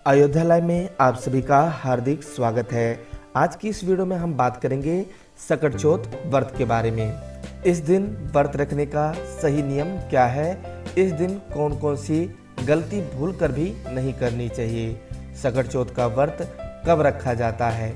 अयोध्यालय में आप सभी का हार्दिक स्वागत है। आज की इस वीडियो में हम बात करेंगे सकट चौथ व्रत के बारे में। इस दिन व्रत रखने का सही नियम क्या है, इस दिन कौन कौन सी गलती भूल कर भी नहीं करनी चाहिए, सकट चौथ का व्रत कब रखा जाता है,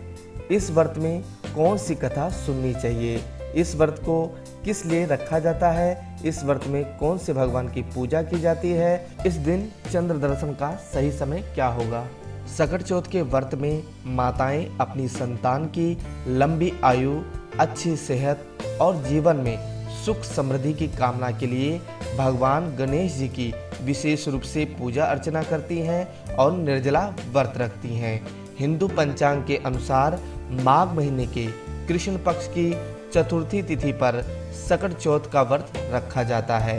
इस व्रत में कौन सी कथा सुननी चाहिए, इस व्रत को किस लिए रखा जाता है, इस व्रत में कौन से भगवान की पूजा की जाती है, इस दिन चंद्र दर्शन का सही समय क्या होगा। सकट चौथ के व्रत में माताएं अपनी संतान की लंबी आयु, अच्छी सेहत और जीवन में सुख समृद्धि की कामना के लिए भगवान गणेश जी की विशेष रूप से पूजा अर्चना करती हैं और निर्जला व्रत रखती हैं। हिंदू पंचांग के अनुसार माघ महीने के कृष्ण पक्ष की चतुर्थी तिथि पर सकट चौथ का व्रत रखा जाता है।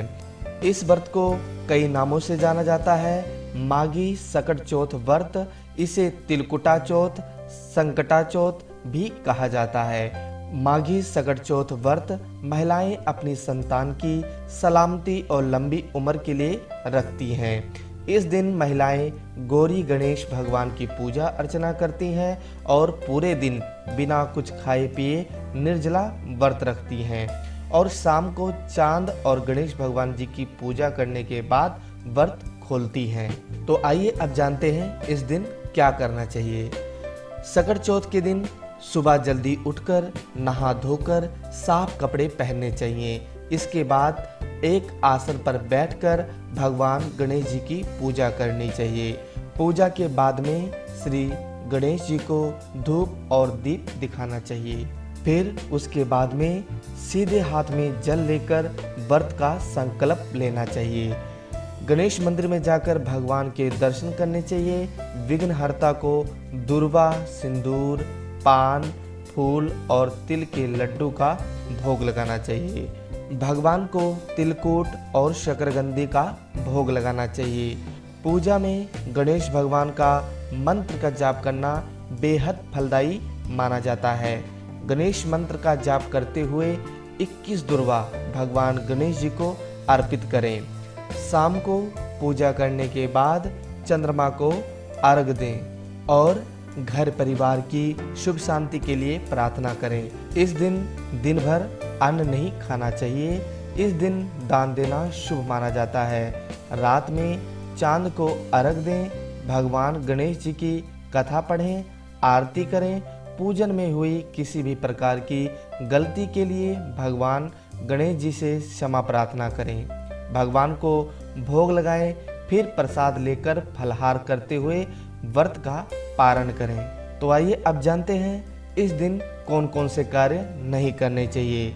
इस व्रत को कई नामों से जाना जाता है। माघी सकट चौथ व्रत, इसे तिलकुटा चौथ, संकटा चौथ भी कहा जाता है। माघी सकट चौथ व्रत महिलाएं अपनी संतान की सलामती और लंबी उम्र के लिए रखती हैं। इस दिन महिलाएं गौरी गणेश भगवान की पूजा अर्चना करती हैं और पूरे दिन बिना कुछ खाए पिए निर्जला व्रत रखती हैं और शाम को चांद और गणेश भगवान जी की पूजा करने के बाद व्रत खोलती हैं। तो आइए अब जानते हैं इस दिन क्या करना चाहिए। सकट चौथ के दिन सुबह जल्दी उठकर नहा धोकर साफ कपड़े पहनने चाहिए। इसके बाद एक आसन पर बैठकर भगवान गणेश जी की पूजा करनी चाहिए। पूजा के बाद में श्री गणेश जी को धूप और दीप दिखाना चाहिए। फिर उसके बाद में सीधे हाथ में जल लेकर व्रत का संकल्प लेना चाहिए। गणेश मंदिर में जाकर भगवान के दर्शन करने चाहिए। विघ्नहर्ता को दूर्वा, सिंदूर, पान, फूल और तिल के लड्डू का भोग लगाना चाहिए। भगवान को तिलकूट और शकरकंदी का भोग लगाना चाहिए। पूजा में गणेश भगवान का मंत्र का जाप करना बेहद फलदायी माना जाता है। गणेश मंत्र का जाप करते हुए 21 दुर्वा भगवान गणेश जी को अर्पित करें। शाम को पूजा करने के बाद चंद्रमा को अर्घ दें और घर परिवार की शुभ शांति के लिए प्रार्थना करें। इस दिन दिन भर अन्न नहीं खाना चाहिए। इस दिन दान देना शुभ माना जाता है। रात में चांद को अर्घ दें, भगवान गणेश जी की कथा पढ़ें, आरती करें। पूजन में हुई किसी भी प्रकार की गलती के लिए भगवान गणेश जी से क्षमा प्रार्थना करें। भगवान को भोग लगाएं, फिर प्रसाद लेकर फलाहार करते हुए व्रत का पारण करें। तो आइए अब जानते हैं इस दिन कौन कौन से कार्य नहीं करने चाहिए।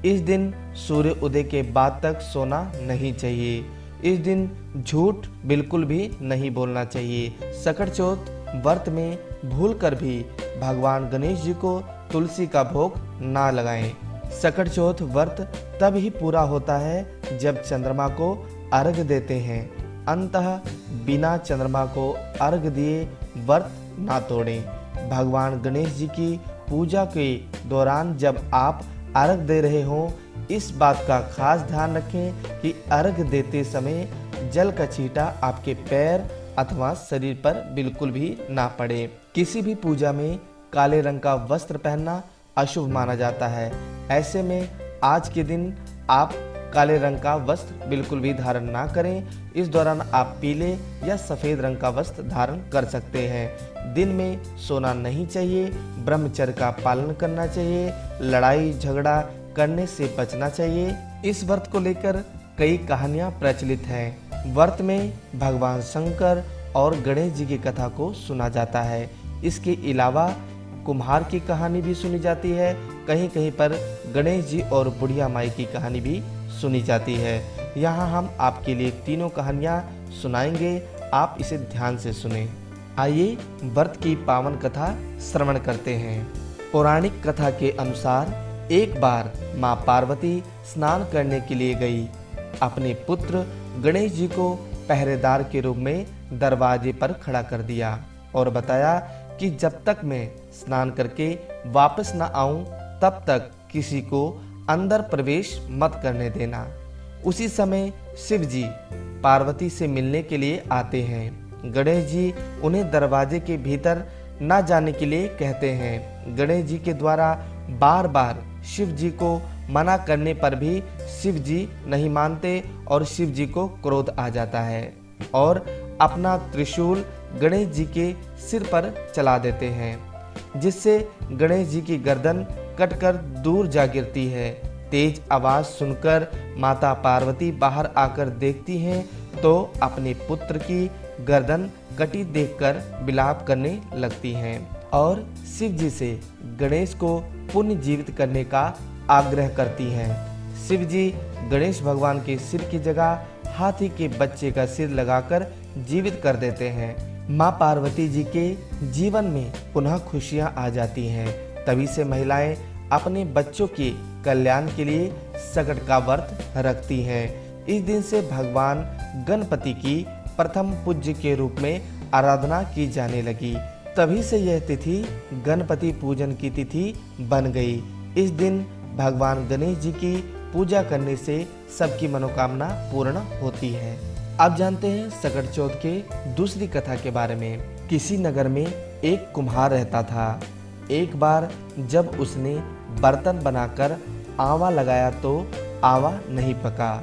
इस दिन सूर्य उदय के बाद तक सोना नहीं चाहिए। इस दिन झूठ बिल्कुल भी नहीं बोलना चाहिए। सकट चौथ व्रत में भूल कर भी भगवान गणेश जी को तुलसी का भोग ना लगाएं। सकट चौथ व्रत तब ही पूरा होता है जब चंद्रमा को अर्घ देते हैं। अंततः बिना चंद्रमा को अर्घ दिए व्रत ना तोड़ें। भगवान गणेश जी की पूजा के दौरान जब आप अर्घ दे रहे हों, इस बात का खास ध्यान रखें कि अर्घ देते समय जल का छींटा आपके पैर अथवा शरीर पर बिल्कुल भी ना पड़े। किसी भी पूजा में काले रंग का वस्त्र पहनना अशुभ माना जाता है। ऐसे में आज के दिन आप काले रंग का वस्त्र बिल्कुल भी धारण ना करें। इस दौरान आप पीले या सफ़ेद रंग का वस्त्र धारण कर सकते हैं। दिन में सोना नहीं चाहिए, ब्रह्मचर्य का पालन करना चाहिए, लड़ाई झगड़ा करने से बचना चाहिए। इस व्रत को लेकर कई कहानियाँ प्रचलित हैं। व्रत में भगवान शंकर और गणेश जी की कथा को सुना जाता है। इसके अलावा कुम्हार की कहानी भी सुनी जाती है। कहीं कहीं पर गणेश जी और बुढ़िया माई की कहानी भी सुनी जाती है। यहाँ हम आपके लिए तीनों कहानियाँ सुनाएंगे, आप इसे ध्यान से सुनें। आइए व्रत की पावन कथा श्रवण करते हैं। पौराणिक कथा के अनुसार एक बार माँ पार्वती स्नान करने के लिए गई। अपने पुत्र गणेश जी को पहरेदार के रूप में दरवाजे पर खड़ा कर दिया और बताया कि जब तक मैं स्नान करके वापस न आऊं तब तक किसी को अंदर प्रवेश मत करने देना। उसी समय शिव जी पार्वती से मिलने के लिए आते हैं। गणेश जी उन्हें दरवाजे के भीतर न जाने के लिए कहते हैं। गणेश जी के द्वारा बार बार शिव जी को मना करने पर भी शिव जी नहीं मानते और शिव जी को क्रोध आ जाता है और अपना त्रिशूल गणेश जी के सिर पर चला देते हैं, जिससे गणेश जी की गर्दन कटकर दूर जा गिरती है। तेज आवाज सुनकर माता पार्वती बाहर आकर देखती हैं तो अपने पुत्र की गर्दन कटी देखकर विलाप करने लगती हैं और शिव जी से गणेश को पुनर्जीवित करने का आग्रह करती हैं। शिव जी गणेश भगवान के सिर की जगह हाथी के बच्चे का सिर लगाकर जीवित कर देते हैं। माँ पार्वती जी के जीवन में पुनः खुशियाँ आ जाती हैं। तभी से महिलाएं अपने बच्चों के कल्याण के लिए सकट का व्रत रखती हैं। इस दिन से भगवान गणपति की प्रथम पूज्य के रूप में आराधना की जाने लगी। तभी से यह तिथि गणपति पूजन की तिथि बन गई। इस दिन भगवान गणेश जी की पूजा करने से सबकी मनोकामना पूर्ण होती है। अब जानते हैं सकट चौथ के दूसरी कथा के बारे में। किसी नगर में एक कुम्हार रहता था। एक बार जब उसने बर्तन बनाकर आंवा लगाया तो आंवा नहीं पका।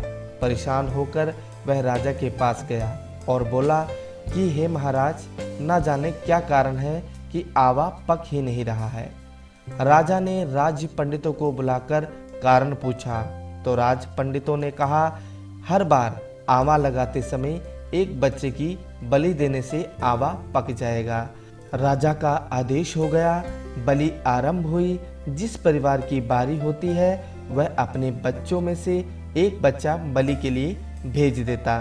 परेशान होकर वह राजा के पास गया और बोला कि हे महाराज, न जाने क्या कारण है कि आंवा पक ही नहीं रहा है। राजा ने राज्य पंडितों को बुलाकर कारण पूछा तो राज पंडितों ने कहा, हर बार आंवा लगाते समय एक बच्चे की बलि देने से आंवा पक जाएगा। राजा का आदेश हो गया। बलि आरंभ हुई। जिस परिवार की बारी होती है वह अपने बच्चों में से एक बच्चा बलि के लिए भेज देता।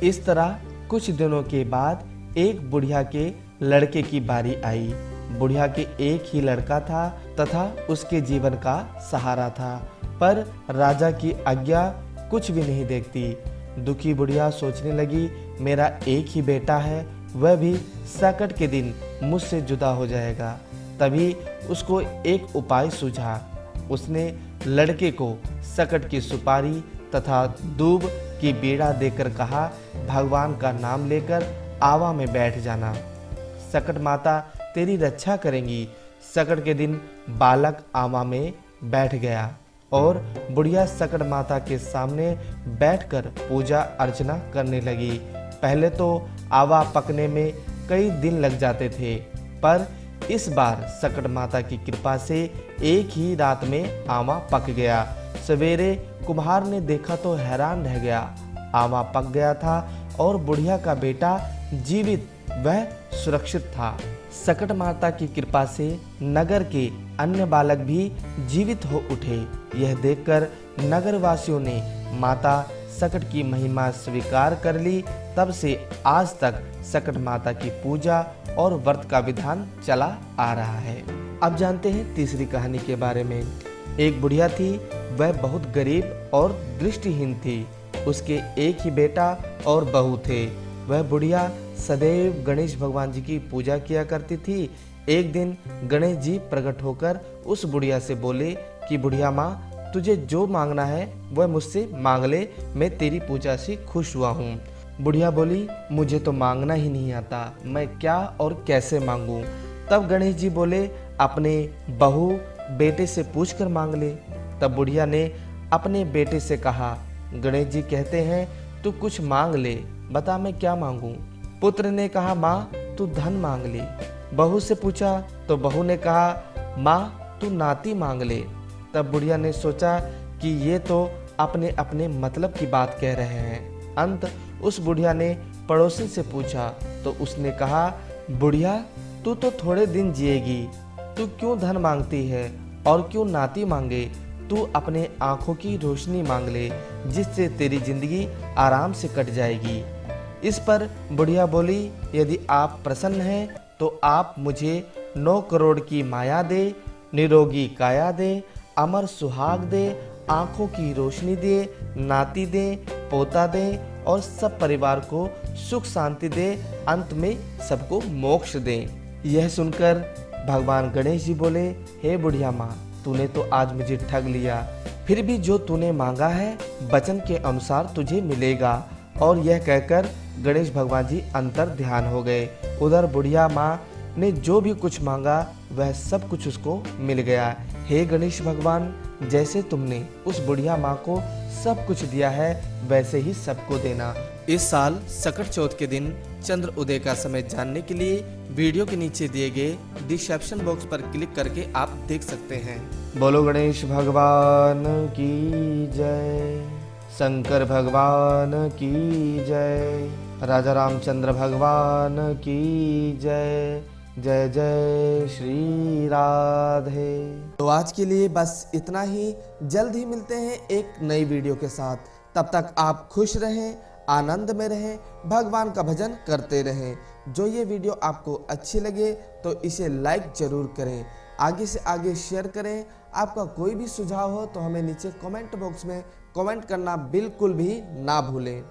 इस तरह कुछ दिनों के बाद एक बुढ़िया के लड़के की बारी आई। बुढ़िया के एक ही लड़का था तथा उसके जीवन का सहारा था, पर राजा की आज्ञा कुछ भी नहीं देखती। दुखी बुढ़िया सोचने लगी, मेरा एक ही बेटा है, वह भी सकट के दिन मुझसे जुदा हो जाएगा। तभी उसको एक उपाय सूझा। उसने लड़के को सकट की सुपारी तथा दूब की बीड़ा देकर कहा, भगवान का नाम लेकर आवा में बैठ जाना, सकट माता तेरी रक्षा करेंगी। सकट के दिन बालक आवा में बैठ गया और बुढ़िया सकट माता के सामने बैठकर पूजा अर्चना करने लगी। पहले तो आवा पकने में कई दिन लग जाते थे, पर इस बार सकट माता की कृपा से एक ही रात में आवा पक गया। सवेरे कुम्हार ने देखा तो हैरान रह गया। आवा पक गया था और बुढ़िया का बेटा जीवित वह सुरक्षित था। सकट माता की कृपा से नगर के अन्य बालक भी जीवित हो उठे। यह देखकर नगर वासियों ने माता सकट की महिमा स्वीकार कर ली। तब से आज तक सकट माता की पूजा और व्रत का विधान चला आ रहा है। अब जानते हैं तीसरी कहानी के बारे में। एक बुढ़िया थी, वह बहुत गरीब और दृष्टिहीन थी। उसके एक ही बेटा और बहू थे। वह बुढ़िया सदैव गणेश भगवान जी की पूजा किया करती थी। एक दिन गणेश जी प्रकट होकर उस बुढ़िया से बोले कि बुढ़िया माँ, तुझे जो मांगना है वह मुझसे मांग ले, मैं तेरी पूजा से खुश हुआ हूँ। बुढ़िया बोली, मुझे तो मांगना ही नहीं आता, मैं क्या और कैसे मांगूं। तब गणेश जी बोले, अपने बहू बेटे से पूछकर मांग ले। तब बुढ़िया ने अपने बेटे से कहा, गणेश जी कहते हैं तू कुछ मांग ले, बता मैं क्या मांगूं। पुत्र ने कहा, माँ तू धन मांग ले। बहू से पूछा तो बहू ने कहा, माँ तू नाती मांग ले। तब बुढ़िया ने सोचा कि ये तो अपने अपने मतलब की बात कह रहे हैं। अंत उस बुढ़िया ने पड़ोसी से पूछा तो उसने कहा, बुढ़िया तू तो थोड़े दिन जिएगी, तू क्यों धन मांगती है और क्यों नाती मांगे। तू अपने आंखों की रोशनी मांग ले, जिससे तेरी जिंदगी आराम से कट जाएगी। इस पर बुढ़िया बोली, यदि आप प्रसन्न हैं तो आप मुझे 9 करोड़ की माया दे, निरोगी काया दे, अमर सुहाग दे, आंखों की रोशनी दे, नाती दे, पोता दे और सब परिवार को सुख शांति दे, अंत में सबको मोक्ष दे। यह सुनकर भगवान गणेश जी बोले, हे बुढ़िया माँ, तूने तो आज मुझे ठग लिया, फिर भी जो तूने मांगा है वचन के अनुसार तुझे मिलेगा। और यह कहकर गणेश भगवान जी अंतर ध्यान हो गए। उधर बुढ़िया माँ ने जो भी कुछ मांगा वह सब कुछ उसको मिल गया। हे गणेश भगवान, जैसे तुमने उस बुढ़िया माँ को सब कुछ दिया है वैसे ही सबको देना। इस साल सकट चौथ के दिन चंद्र उदय का समय जानने के लिए वीडियो के नीचे दिए गए डिस्क्रिप्शन बॉक्स पर क्लिक करके आप देख सकते हैं। बोलो गणेश भगवान की जय, शंकर भगवान की जय, राजा रामचंद्र भगवान की जय। जय जय श्री राधे। तो आज के लिए बस इतना ही। जल्द ही मिलते हैं एक नई वीडियो के साथ। तब तक आप खुश रहें, आनंद में रहें, भगवान का भजन करते रहें। जो ये वीडियो आपको अच्छी लगे तो इसे लाइक जरूर करें, आगे से आगे शेयर करें। आपका कोई भी सुझाव हो तो हमें नीचे कमेंट बॉक्स में कमेंट करना बिल्कुल भी ना भूलें।